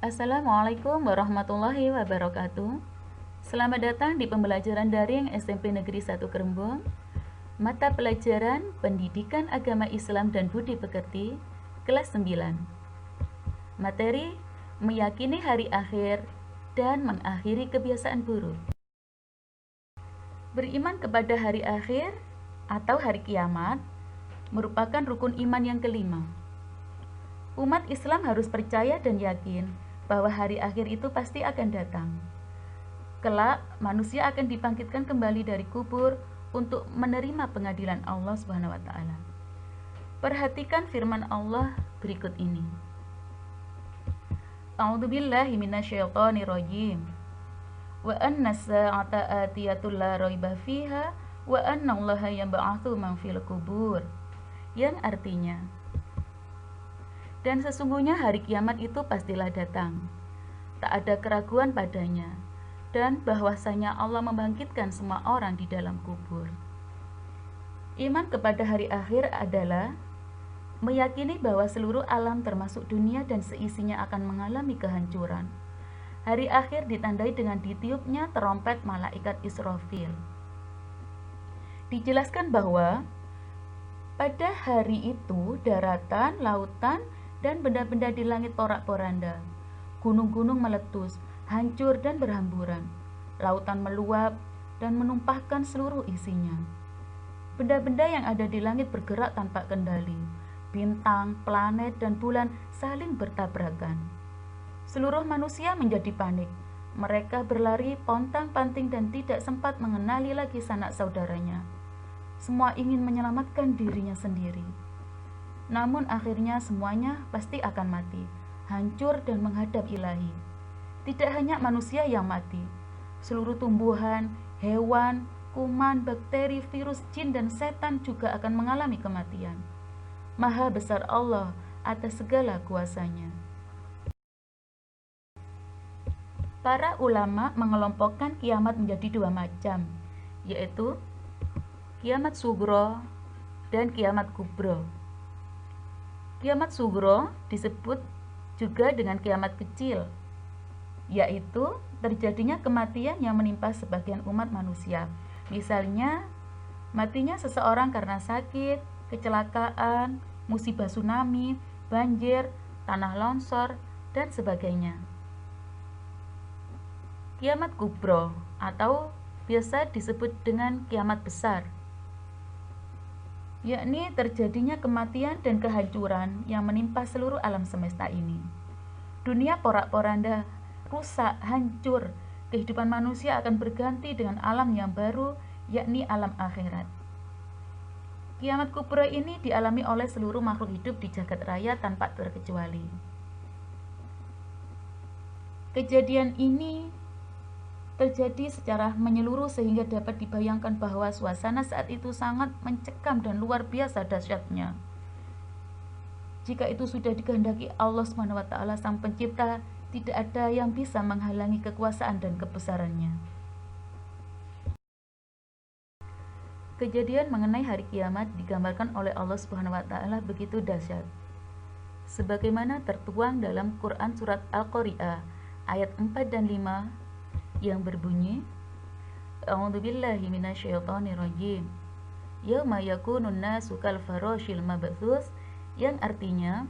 Assalamualaikum warahmatullahi wabarakatuh. Selamat datang di pembelajaran daring SMP Negeri 1 Kerembong. Mata pelajaran Pendidikan Agama Islam dan Budi Pekerti, kelas 9. Materi meyakini hari akhir dan mengakhiri kebiasaan buruk. Beriman kepada hari akhir atau hari kiamat merupakan rukun iman yang kelima. Umat Islam harus percaya dan yakin bahwa hari akhir itu pasti akan datang. Kelak, manusia akan dibangkitkan kembali dari kubur untuk menerima pengadilan Allah Subhanahu wa taala. Perhatikan firman Allah berikut ini. A'udzubillahi minasyaitonirrajim. Wa anna as-sa'ata atiyatul la raiba fiha wa anna Allaha yab'atsu man fil qubur. Yang artinya, dan sesungguhnya hari kiamat itu pastilah datang. Tak ada keraguan padanya, dan bahwasanya Allah membangkitkan semua orang di dalam kubur. Iman kepada hari akhir adalah meyakini bahwa seluruh alam termasuk dunia dan seisinya akan mengalami kehancuran. Hari akhir ditandai dengan ditiupnya terompet malaikat Israfil. Dijelaskan bahwa pada hari itu daratan, lautan, dan benda-benda di langit porak-poranda. Gunung-gunung meletus, hancur dan berhamburan. Lautan meluap dan menumpahkan seluruh isinya. Benda-benda yang ada di langit bergerak tanpa kendali. Bintang, planet, dan bulan saling bertabrakan. Seluruh manusia menjadi panik. Mereka berlari pontang-panting dan tidak sempat mengenali lagi sanak saudaranya. Semua ingin menyelamatkan dirinya sendiri. Namun akhirnya semuanya pasti akan mati, hancur dan menghadap Ilahi. Tidak hanya manusia yang mati, seluruh tumbuhan, hewan, kuman, bakteri, virus, jin, dan setan juga akan mengalami kematian. Maha besar Allah atas segala kuasanya. Para ulama mengelompokkan kiamat menjadi dua macam, yaitu kiamat sugro dan kiamat kubro. Kiamat sugro disebut juga dengan kiamat kecil, yaitu terjadinya kematian yang menimpa sebagian umat manusia. Misalnya, matinya seseorang karena sakit, kecelakaan, musibah tsunami, banjir, tanah longsor, dan sebagainya. Kiamat kubro atau biasa disebut dengan kiamat besar, yakni terjadinya kematian dan kehancuran yang menimpa seluruh alam semesta ini. Dunia porak-poranda, rusak, hancur. Kehidupan manusia akan berganti dengan alam yang baru, yakni alam akhirat. Kiamat kubra ini dialami oleh seluruh makhluk hidup di jagat raya tanpa terkecuali. Kejadian ini terjadi secara menyeluruh sehingga dapat dibayangkan bahwa suasana saat itu sangat mencekam dan luar biasa dahsyatnya. Jika itu sudah dikehendaki Allah SWT Sang Pencipta, tidak ada yang bisa menghalangi kekuasaan dan kebesarannya. Kejadian mengenai hari kiamat digambarkan oleh Allah SWT begitu dahsyat. Sebagaimana tertuang dalam Quran Surat Al-Qari'ah ayat 4 dan 5 yang berbunyi, A'udzubillahi minasyaitonirrajim. Yauma yakunun nasu kal farashil mabthus, yang artinya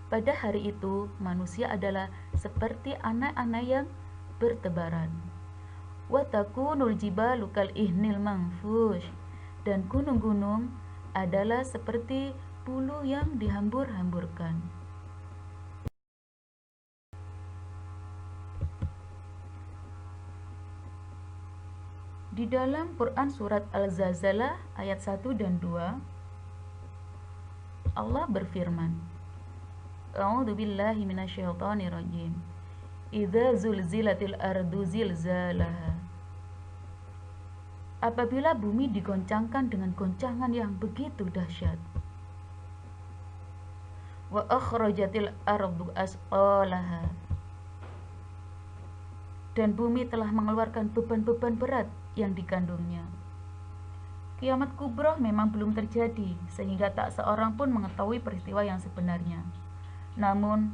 pada hari itu manusia adalah seperti anak-anak yang bertebaran. Wa takunul jibalu kal ihnil manfush, dan gunung-gunung adalah seperti bulu yang dihambur-hamburkan. Di dalam Quran Surat Al-Zalzalah ayat 1 dan 2, Allah berfirman, A'udzubillahi minasyaitonirrajim. Idza zulzilatil ardu zilzalaha. Apabila bumi digoncangkan dengan goncangan yang begitu dahsyat. Wa akhrajatil ardu asqalaha. Dan bumi telah mengeluarkan beban-beban berat yang dikandungnya. Kiamat kubroh memang belum terjadi, sehingga tak seorang pun mengetahui peristiwa yang sebenarnya. Namun,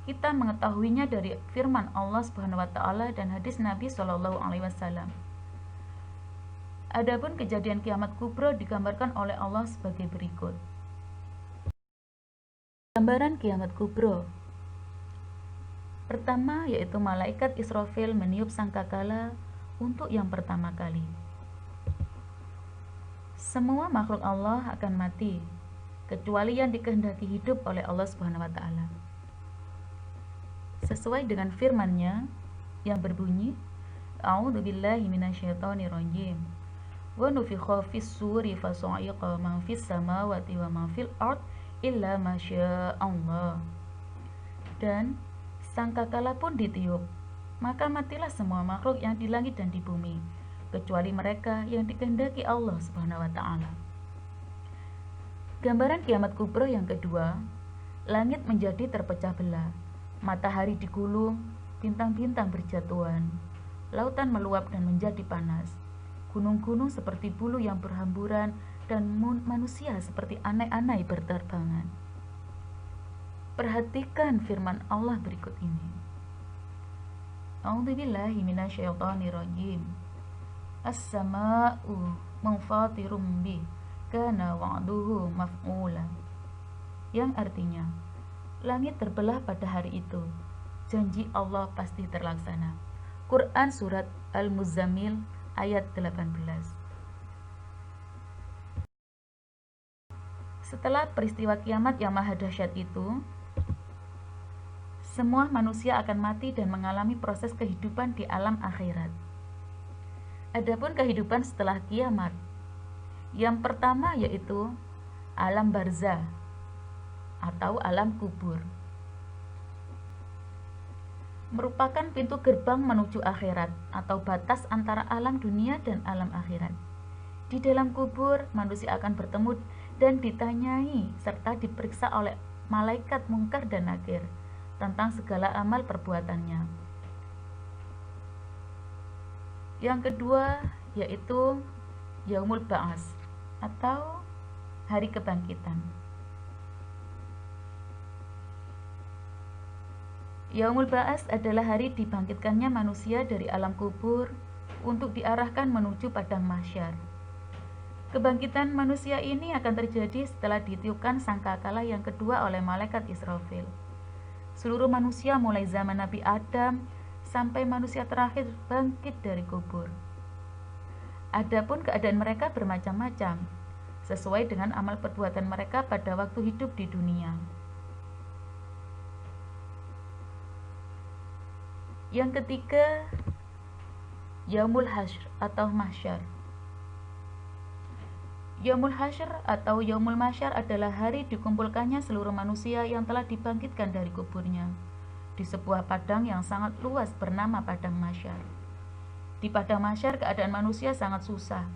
Kita mengetahuinya dari firman Allah Subhanahu wa taala dan hadis Nabi Shallallahu alaihi wasallam. Adapun kejadian kiamat kubro digambarkan oleh Allah sebagai berikut. Gambaran kiamat kubro. Pertama yaitu malaikat Israfil meniup sangkakala untuk yang pertama kali. Semua makhluk Allah akan mati kecuali yang dikehendaki hidup oleh Allah Subhanahu wa taala. Sesuai dengan firman-Nya yang berbunyi, A'udzubillahi minasyaitonirrajim. Wa nufikha fis-suri fasa'iqa man fis samawati wa man fil ard illa masyaallah. Dan sangkakala pun ditiup, maka matilah semua makhluk yang di langit dan di bumi, kecuali mereka yang dikehendaki Allah Subhanahu wa taala. Gambaran kiamat kubro yang kedua, langit menjadi terpecah belah, matahari digulung, bintang-bintang berjatuhan, lautan meluap dan menjadi panas, gunung-gunung seperti bulu yang berhamburan, dan manusia seperti anai-anai berterbangan. Perhatikan firman Allah berikut ini. A'udzubillahi minasyaitonirrajim. As-sama'u munfatirum bih, kana wa'duhu maf'ula. Yang artinya, langit terbelah pada hari itu, janji Allah pasti terlaksana. Quran Surat Al-Muzammil ayat 18. Setelah peristiwa kiamat yang maha dahsyat itu, semua manusia akan mati dan mengalami proses kehidupan di alam akhirat. Adapun kehidupan setelah kiamat, yang pertama yaitu alam barzah atau alam kubur. Merupakan pintu gerbang menuju akhirat atau batas antara alam dunia dan alam akhirat. Di dalam kubur, manusia akan bertemu dan ditanyai serta diperiksa oleh malaikat Mungkar dan Nakir tentang segala amal perbuatannya. Yang kedua yaitu Yaumul Ba'ats atau hari kebangkitan. Yaumul Ba'ats adalah hari dibangkitkannya manusia dari alam kubur untuk diarahkan menuju padang mahsyar. Kebangkitan manusia ini akan terjadi setelah ditiupkan sangkakala yang kedua oleh malaikat Israfil. Seluruh manusia mulai zaman Nabi Adam sampai manusia terakhir bangkit dari kubur. Adapun keadaan mereka bermacam-macam, sesuai dengan amal perbuatan mereka pada waktu hidup di dunia. Yang ketiga, Yaumul Hasyr atau Mahsyar. Yaumul Hasyr atau Yaumul Mahsyar adalah hari dikumpulkannya seluruh manusia yang telah dibangkitkan dari kuburnya di sebuah padang yang sangat luas bernama Padang Mahsyar. Di Padang Mahsyar keadaan manusia sangat susah.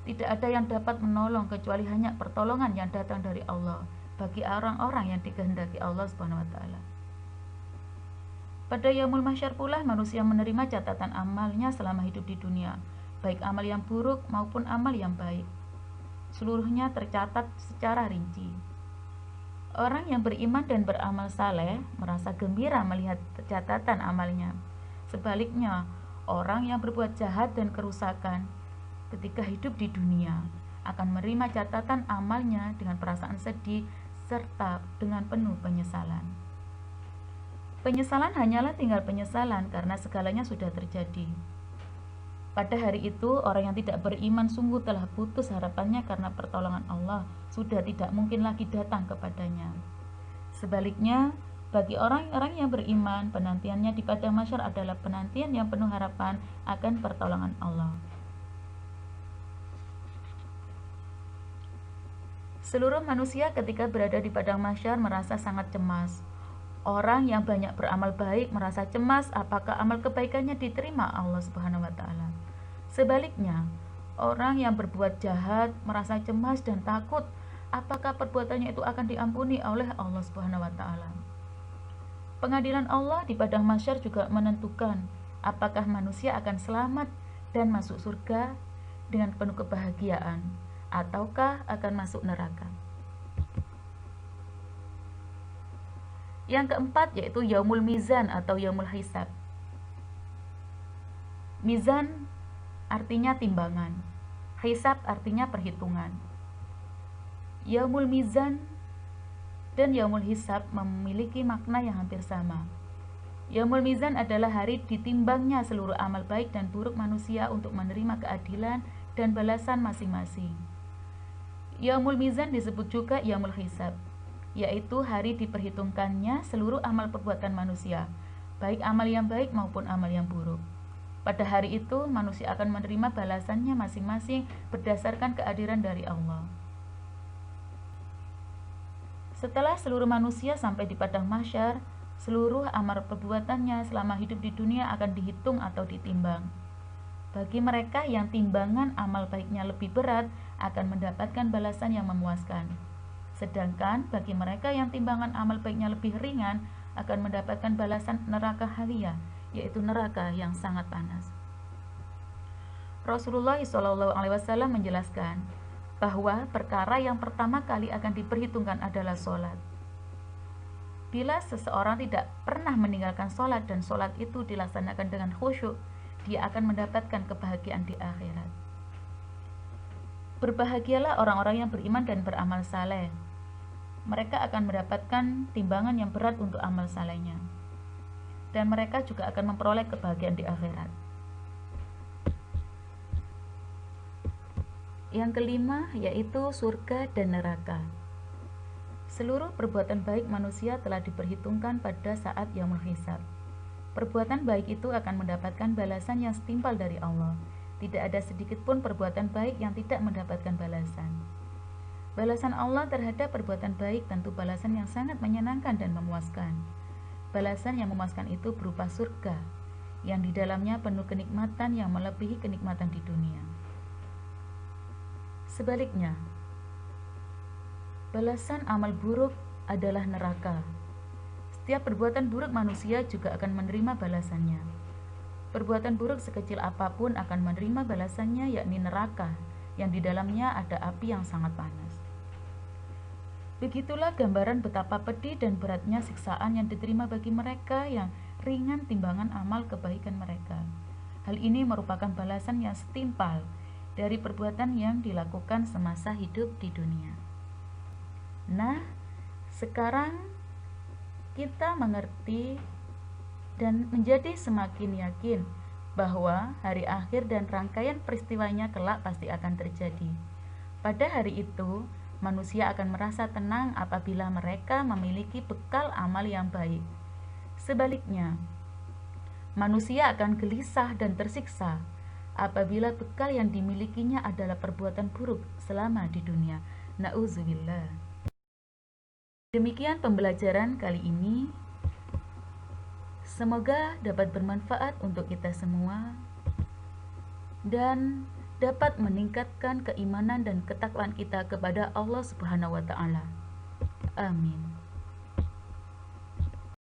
Tidak ada yang dapat menolong kecuali hanya pertolongan yang datang dari Allah bagi orang-orang yang dikehendaki Allah Subhanahu wa taala. Pada Yaumul Mahsyar pula manusia menerima catatan amalnya selama hidup di dunia, baik amal yang buruk maupun amal yang baik. Seluruhnya tercatat secara rinci. Orang yang beriman dan beramal saleh merasa gembira melihat catatan amalnya. Sebaliknya, orang yang berbuat jahat dan kerusakan ketika hidup di dunia akan menerima catatan amalnya dengan perasaan sedih serta dengan penuh penyesalan. Penyesalan hanyalah tinggal penyesalan karena segalanya sudah terjadi. Pada hari itu, orang yang tidak beriman sungguh telah putus harapannya karena pertolongan Allah sudah tidak mungkin lagi datang kepadanya. Sebaliknya, bagi orang-orang yang beriman, penantiannya di padang mahsyar adalah penantian yang penuh harapan akan pertolongan Allah. Seluruh manusia ketika berada di padang mahsyar merasa sangat cemas. Orang yang banyak beramal baik merasa cemas apakah amal kebaikannya diterima Allah Subhanahu wa taala. Sebaliknya, orang yang berbuat jahat merasa cemas dan takut apakah perbuatannya itu akan diampuni oleh Allah Subhanahu wa taala. Pengadilan Allah di padang mahsyar juga menentukan apakah manusia akan selamat dan masuk surga dengan penuh kebahagiaan ataukah akan masuk neraka. Yang keempat yaitu yaumul mizan atau yaumul hisab. Mizan artinya timbangan, hisab artinya perhitungan. Yaumul mizan dan yaumul hisab memiliki makna yang hampir sama. Yaumul mizan adalah hari ditimbangnya seluruh amal baik dan buruk manusia untuk menerima keadilan dan balasan masing-masing. Yaumul mizan disebut juga yaumul hisab, yaitu hari diperhitungkannya seluruh amal perbuatan manusia, baik amal yang baik maupun amal yang buruk. Pada hari itu, manusia akan menerima balasannya masing-masing berdasarkan keadilan dari Allah. Setelah seluruh manusia sampai di padang mahsyar, seluruh amal perbuatannya selama hidup di dunia akan dihitung atau ditimbang. Bagi mereka yang timbangan amal baiknya lebih berat, akan mendapatkan balasan yang memuaskan. Sedangkan bagi mereka yang timbangan amal baiknya lebih ringan, akan mendapatkan balasan neraka hawiyah, yaitu neraka yang sangat panas. Rasulullah SAW menjelaskan bahwa perkara yang pertama kali akan diperhitungkan adalah sholat. Bila seseorang tidak pernah meninggalkan sholat dan sholat itu dilaksanakan dengan khusyuk, dia akan mendapatkan kebahagiaan di akhirat. Berbahagialah orang-orang yang beriman dan beramal saleh. Mereka akan mendapatkan timbangan yang berat untuk amal salehnya. Dan mereka juga akan memperoleh kebahagiaan di akhirat. Yang kelima yaitu surga dan neraka. Seluruh perbuatan baik manusia telah diperhitungkan pada saat yaumul hisab. Perbuatan baik itu akan mendapatkan balasan yang setimpal dari Allah. Tidak ada sedikit pun perbuatan baik yang tidak mendapatkan balasan. Balasan Allah terhadap perbuatan baik tentu balasan yang sangat menyenangkan dan memuaskan. Balasan yang memuaskan itu berupa surga, yang di dalamnya penuh kenikmatan yang melebihi kenikmatan di dunia. Sebaliknya, balasan amal buruk adalah neraka. Setiap perbuatan buruk manusia juga akan menerima balasannya. Perbuatan buruk sekecil apapun akan menerima balasannya, yakni neraka, yang di dalamnya ada api yang sangat panas. Begitulah gambaran betapa pedih dan beratnya siksaan yang diterima bagi mereka yang ringan timbangan amal kebaikan mereka. Hal ini merupakan balasan yang setimpal dari perbuatan yang dilakukan semasa hidup di dunia. Nah, sekarang kita mengerti dan menjadi semakin yakin bahwa hari akhir dan rangkaian peristiwanya kelak pasti akan terjadi. Pada hari itu, manusia akan merasa tenang apabila mereka memiliki bekal amal yang baik. Sebaliknya, manusia akan gelisah dan tersiksa apabila bekal yang dimilikinya adalah perbuatan buruk selama di dunia. Na'udzubillah. Demikian pembelajaran kali ini. Semoga dapat bermanfaat untuk kita semua dan dapat meningkatkan keimanan dan ketakwaan kita kepada Allah Subhanahu wa taala. Amin.